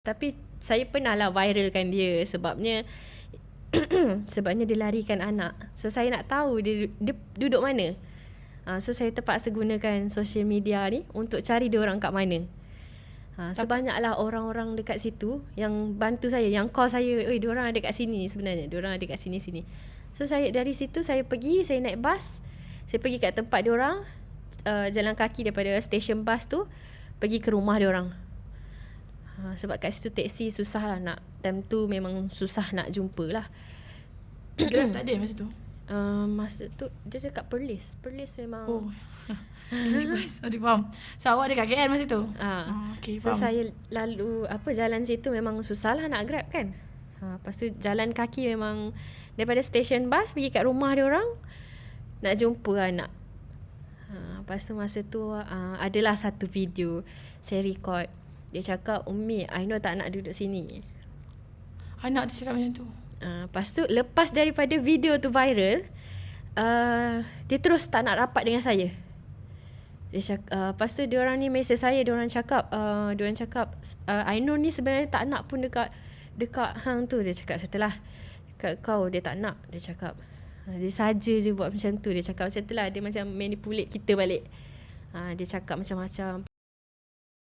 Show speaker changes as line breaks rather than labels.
Tapi saya pernah lah viralkan dia sebabnya sebabnya dia larikan anak. So saya nak tahu dia duduk mana. So saya terpaksa gunakan social media ni untuk cari dia orang kat mana. So banyaklah orang-orang dekat situ yang bantu saya, yang call saya, "Oi, dia orang ada kat sini sebenarnya. Dia orang ada kat sini." So saya dari situ saya naik bas. Saya pergi kat tempat dia orang, jalan kaki daripada stesen bas tu pergi ke rumah dia orang. Sebab kat situ taksi susah lah nak. Time tu memang susah nak jumpa lah.
Grab tak ada masa tu?
Masa tu dia dekat Perlis memang.
Oh. Sorry, faham. So awak dekat KL masa tu? Okay,
So
faham.
saya lalu jalan situ memang susah lah nak Grab kan. Lepas tu jalan kaki memang daripada stesen bas pergi kat rumah dia orang nak jumpa anak. Lepas tu masa tu adalah satu video saya record. Dia cakap, "Umi, Ainur tak nak duduk sini."
Anak dia cakap macam tu?
Lepas tu lepas daripada video tu viral, dia terus tak nak rapat dengan saya. Dia cakap, lepas tu diorang ni mesej saya, diorang cakap Ainur ni sebenarnya tak nak pun dekat hang tu. Dia cakap setelah dekat kau dia tak nak. Dia cakap dia saja je buat macam tu. Dia cakap macam tu lah. Dia macam manipulate kita balik. Dia cakap macam-macam.